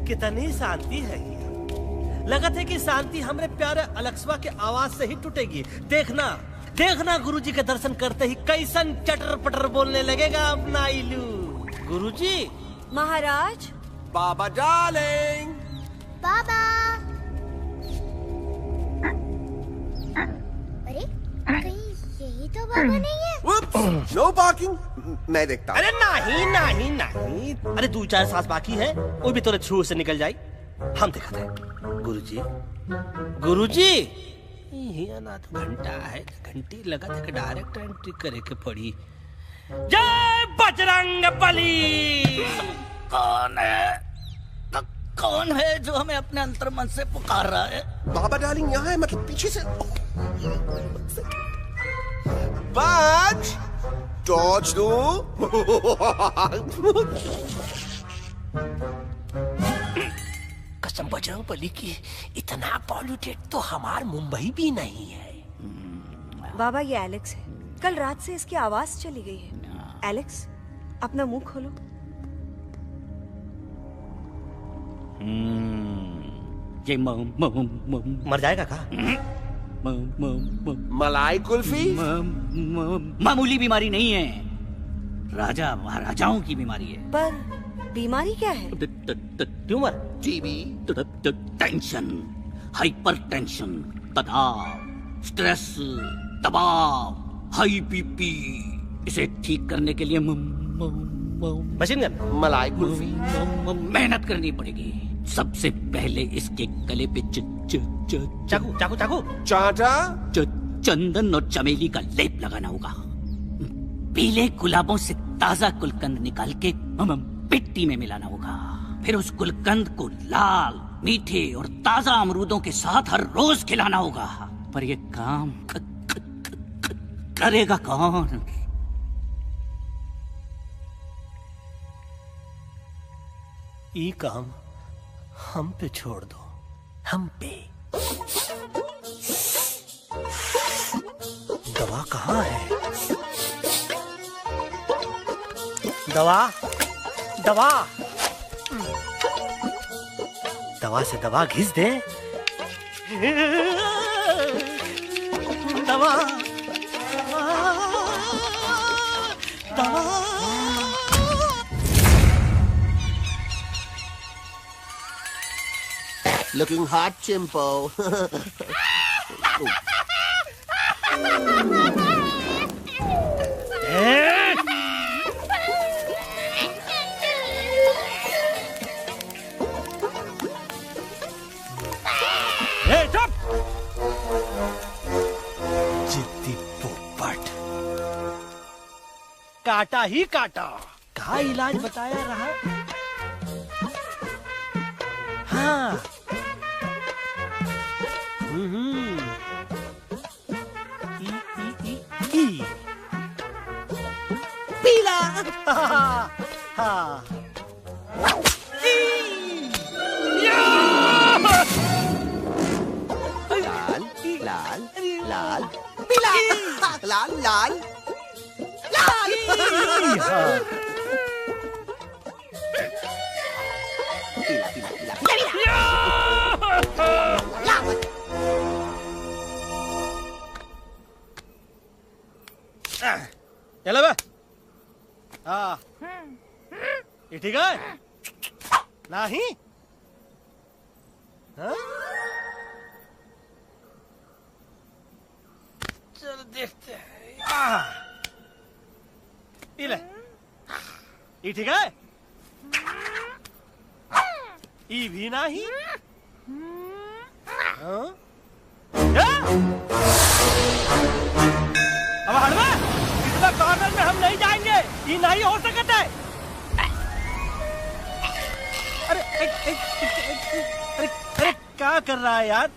कितनी शांति है ये। लगत है कि शांति हमरे प्यारे अलक्सवा के आवाज से ही टूटेगी। देखना देखना गुरुजी के दर्शन करते ही कैसन चटर पटर बोलने लगेगा अपना इलू। गुरुजी। महाराज। बाबा डार्लिंग। बाबा। अरे कहीं यही तो बाबा नहीं है। No parking. मैं देखता हूँ। अरे नहीं नहीं नहीं, अरे 2-4 सांस बाकी है, वो भी तोरे छू से निकल जाए। हम दिखाते हैं। गुरुजी गुरुजी ये ना तो घंटा है, घंटी लगा तक डायरेक्ट एंट्री करे के पड़ी। जय बजरंग बली। कौन है? कौन है जो हमें अपने अंतर्मन से पुकार रहा है? बाबा डार्लिंग यहाँ है, मतलब पीछे से। बाज टॉर्च दो। कसम बजरंग बली की, इतना पॉल्यूटेड तो हमार मुंबई भी नहीं है। बाबा ये एलेक्स है, कल रात से इसकी आवाज चली गई है। एलेक्स अपना मुंह खोलो। ये मर जाएगा का? मलाई कुल्फी? मामूली बीमारी नहीं है, राजा महाराजाओं की बीमारी है। पर बीमारी क्या है? Tumour, TB, tension, hyper tension, तनाव, स्ट्रेस, दबाव, हाई बीपी। इसे ठीक करने के लिए मशीन गन, मलाई कुल्फी, मेहनत करनी पड़ेगी। सबसे पहले इसके गले पे चाकू चाकू चाकू चाटा, चंदन और चमेली का लेप लगाना होगा। पीले गुलाबों से ताजा गुलकंद निकाल के मिट्टी में मिलाना होगा। फिर उस गुलकंद को लाल, मीठे और ताजा अमरूदों के साथ हर रोज खिलाना होगा। पर ये काम करेगा कौन? ये काम हम पे छोड़ दो, हम पे। दवा कहाँ है? दवा दवा दवा से दवा घिस दे। दवा दवा। looking hot, Chimpo. जिद्दी पोपट, काटा ही काटा। का इलाज बताया रहा? हाँ। पीला। हाँ। लाल लाल लाल पीला, लाल लाल लाल। पीला पीला पीला लाल। चलो बे। हाँ, ये ठीक है? नहीं? हाँ? चलो देखते हैं। ये ले। ये ठीक है? ये भी नहीं? हाँ? अब हटवा, इतना कॉर्नर में हम नहीं जाएंगे, ये नहीं हो सकता है। अरे अरे अरे क्या कर रहा है यार?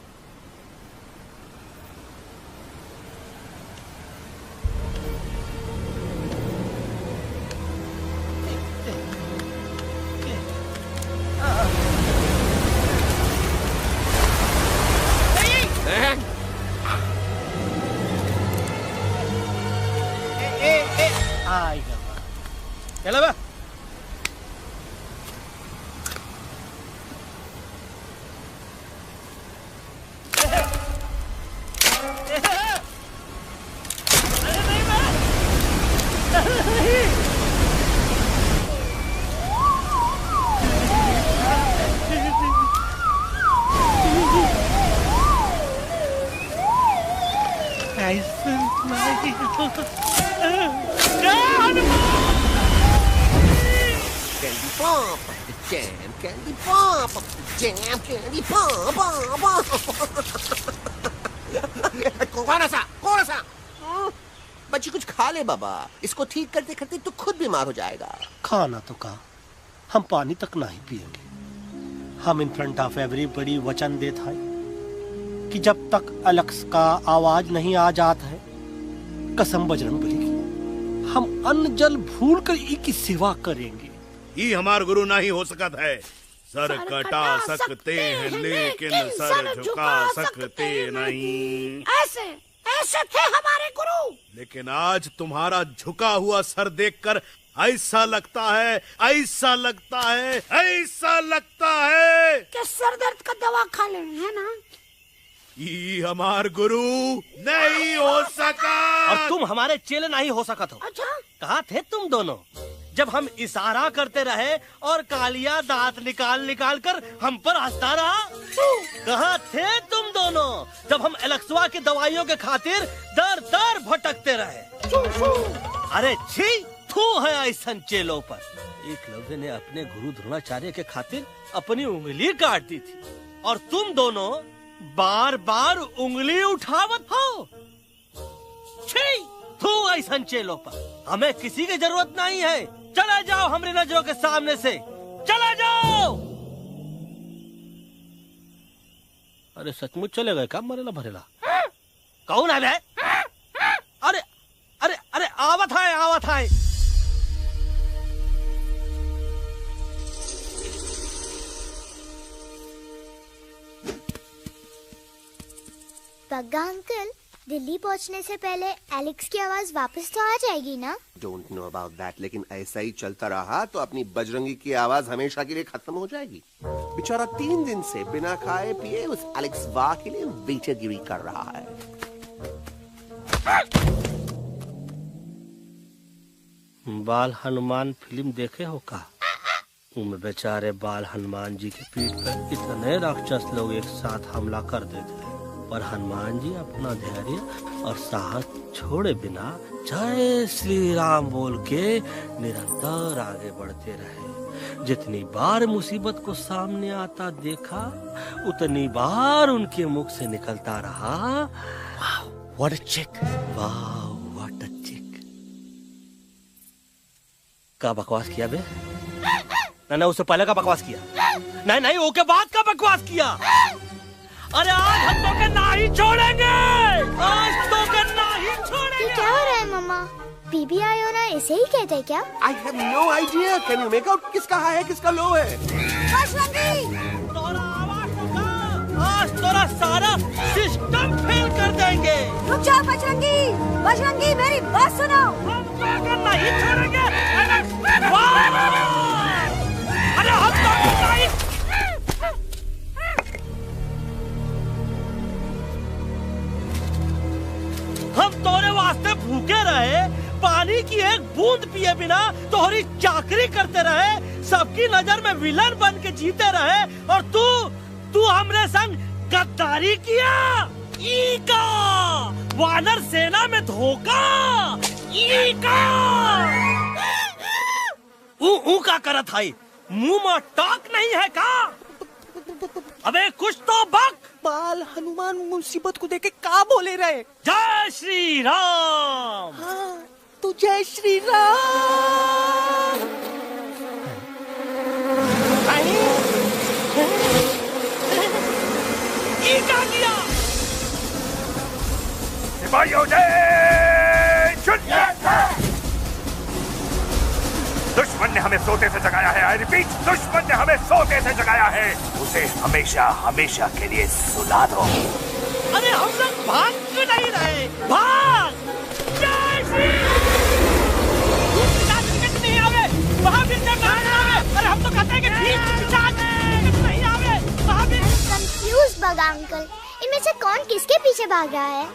चलो बा। Jam candy pop, jam candy pop, कौन सा? बच्ची कुछ खा ले बाबा, इसको ठीक करते करते तो खुद बीमार हो जाएगा। खाना तो कहा, हम पानी तक नहीं पिएंगे। हम इन फ्रंट ऑफ एवरीबॉडी वचन देता है कि जब तक एलेक्स का आवाज नहीं आ जाता है, कसम बजरंग बली की, हम अन्न जल भूल कर की सेवा करेंगे। ये हमार गुरु नहीं हो सकता है। सर कटा सकते हैं लेकिन सर झुका सकते नहीं। ऐसे थे हमारे गुरु। लेकिन आज तुम्हारा झुका हुआ सर देखकर ऐसा लगता है कि सर दर्द का दवा खा ले, है ना? ये हमार गुरु नहीं हो सका। और तुम हमारे चेले नहीं हो सका। तो अच्छा, कहाँ थे तुम दोनों जब हम इशारा करते रहे और कालिया दांत निकाल कर हम पर हंसता रहा? कहाँ थे तुम दोनों जब हम एलेक्सवा की दवाइयों के खातिर दर दर भटकते रहे? अरे छी, थू है ऐसन चेलों पर। एकलव्य ने अपने गुरु द्रोणाचार्य के खातिर अपनी उंगली काट दी थी और तुम दोनों बार बार उंगली उठावत हो। छी, थू ऐसन चेलों पर। हमें किसी की जरूरत नहीं है। चले जाओ हमारी नजरों के सामने से, चले जाओ। अरे सचमुच चले गए क्या? मरेला भरेला कौन है? अरे अरे अरे आवत है। बग्गा अंकल, दिल्ली पहुंचने से पहले एलेक्स की आवाज वापस तो आ जाएगी ना? डोंट नो अबाउट दैट, लेकिन ऐसा ही चलता रहा तो अपनी बजरंगी की आवाज हमेशा के लिए खत्म हो जाएगी। बेचारा 3 दिन से बिना खाए पिए उस एलेक्स वाह के लिए बेचैगिरी कर रहा है। बाल हनुमान फिल्म देखे हो का? उनमें बेचारे बाल हनुमान जी की पीठ पर इतने राक्षस लोग एक साथ हमला कर देते हैं, पर हनुमान जी अपना धैर्य और साहस छोड़े बिना जय श्री राम बोल के निरंतर आगे बढ़ते रहे। जितनी बार मुसीबत को सामने आता देखा, उतनी बार उनके मुख से निकलता रहा, वाह व्हाट अ चिक, वाह व्हाट अ चिक। का बकवास किया बे? ना उससे पहले का बकवास किया? नहीं ओके बाद का बकवास किया। अरे आज हम तो के नहीं छोड़ेंगे, आज तो के नहीं छोड़ेंगे। ये क्या हो रहा है मम्मा? बीबी आयोना इसे ही कहते हैं क्या? I have no idea. Can you make out किसका हाई है किसका लो है? तोरा आवाज होगा, आज तोरा सारा सिस्टम फेल कर देंगे। रुक जाओ बजरंगी, मेरी बात सुनो। हम तो के नहीं छोड़ेंगे। अरे हम तो के नहीं। हम तोरे वास्ते भूखे रहे, पानी की एक बूंद पिए बिना तोहरी चाकरी करते रहे, सबकी नजर में विलन बन के जीते रहे, और तू हमरे संग गद्दारी किया। ईका वानर सेना में धोखा। ईका ऊ का करत है? मुंह में टाक नहीं है का? अबे कुछ तो बक। बाल हनुमान मुसीबत को देखे का बोले रहे? जय श्री राम। हाँ, तो जय श्री राम। ये क्या किया? सिपाहियों जय दुश्मन ने हमें सोते से जगाया है। आई रिपीट, दुश्मन ने हमें सोते से जगाया है। उसे हमेशा हमेशा के लिए सुला दो। अरे हम लोग भाग क्यों नहीं रहे? भाग! जय श्री नहीं आवे, महावीर जब नहीं आवे। अरे हम तो कहते हैं कि नहीं आवे, महावीर। कंफ्यूज बग्गा अंकल, इनमें से कौन किसके पीछे भाग रहा है?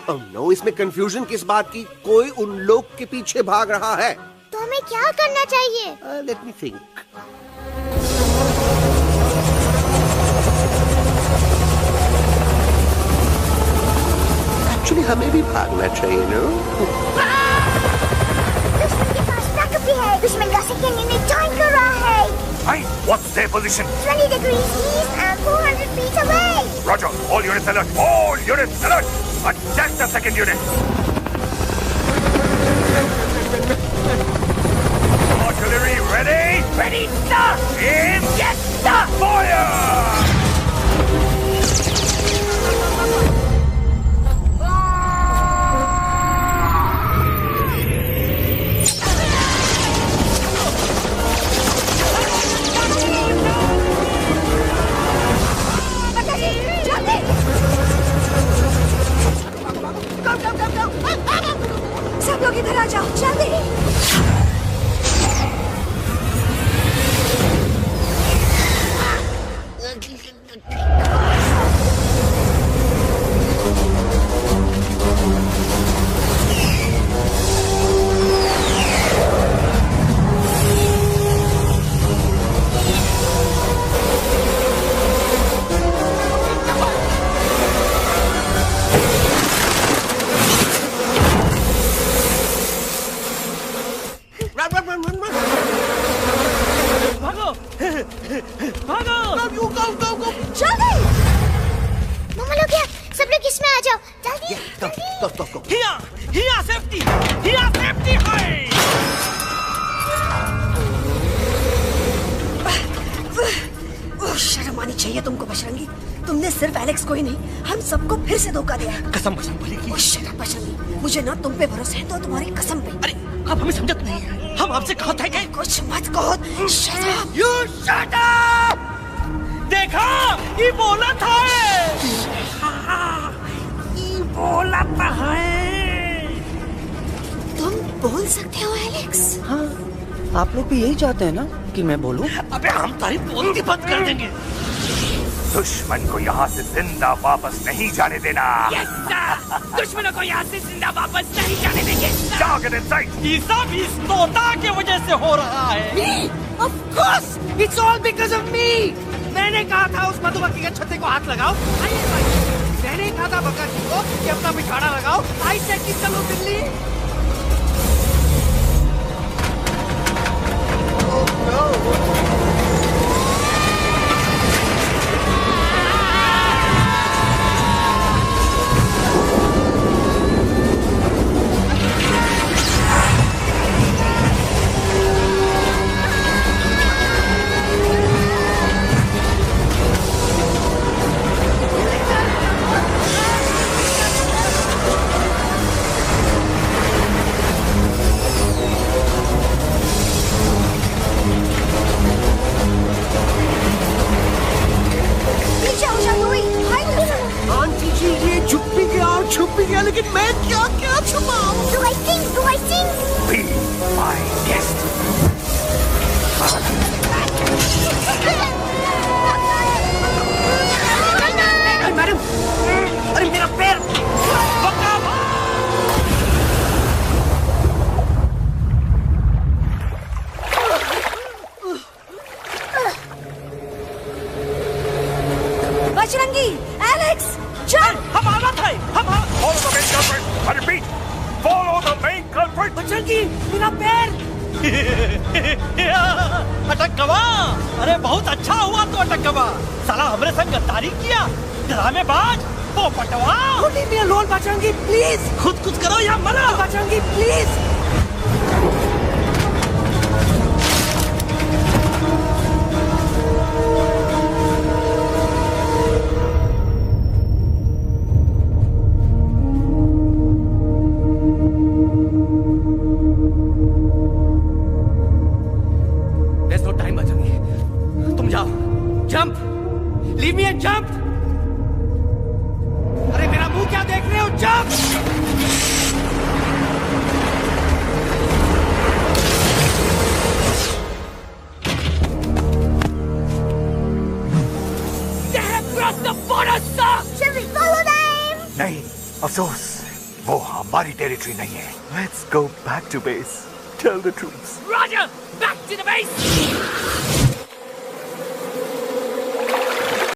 Oh no, इसमें कंफ्यूजन किस बात की? कोई उन लोग के पीछे भाग रहा है। तो हमें क्या करना चाहिए? Let me think. Actually, हमें भी भागना चाहिए, no? दुश्मन के पास ताकत भी है। दुश्मन का सेकंड यूनिट ज्वाइन कर रहा है। What's their position? 20 degrees east and 400 feet away. Roger. All units alert. All units alert. Attack the second unit. Artillery ready? Ready, sir! In. Yes, sir! Fire! सब लोग इधर आ जाओ, जल्दी। जल्दी। मामा लोग क्या? सब लोग इसमें आ जाओ, जल्दी। हिया सेफ्टी है। शर्म आनी चाहिए तुमको बजरंगी। तुमने सिर्फ एलेक्स को ही नहीं, हम सबको फिर से धोखा दिया है। कसम भले की। शट अप बजरंगी, मुझे ना तुम पे भरोसा है तो तुम्हारी कसम पे। अरे आप हमें समझत नहीं है। हम आपसे कहा था कि कुछ मत कहो। Shut up. You shut up. देखा, ये बोला था। बोला तो है। तुम बोल सकते हो एलेक्स? हाँ, आप लोग भी यही चाहते हैं ना कि मैं बोलूं? अबे हम तारी बोलती बंद कर देंगे। दुश्मन को यहाँ से जिंदा वापस नहीं जाने देना। Yes, sir! दुश्मनों को यहाँ से जिंदा वापस नहीं जाने देंगे। Target in sight. ये सब इस तोता की वजह से हो रहा है। Me? Of course! It's all because of me! मैंने कहा था उस मधुमक्खी के छत्ते को हाथ लगाओ। आइए भाई, मैंने कहा था बकर जी को कि अपना बिछाड़ा लगाओ। आई से कि चलो दिल्ली। लेकिन मैं क्या छुपाऊं? Do I sing? Be my guest. Madam, अरे मेरा पैर। बजरंगी, एलेक्स, चल। हम आना था। Follow the main culprit. I repeat, follow the main culprit. Bajrangi, मेरा पैर। अटक गवा। अरे बहुत अच्छा हुआ तो अटक गवा। साला हमरे संग गद्दारी किया, ड्रामेबाज, पोपटवा। Leave me alone, Bajrangi, please. खुद कुछ करो या मरो। Bajrangi, please. There's no time, Bajrangi. तुम जाओ। Jump. Leave me and jump. अरे मेरा मुंह क्या देख रहे हो? Jump. They have crossed the border, sir! Shall we follow them? नहीं, अफसोस, वो हमारी टेरिटरी नहीं है। Let's go back to base. Tell the troops. Roger! Back to the base!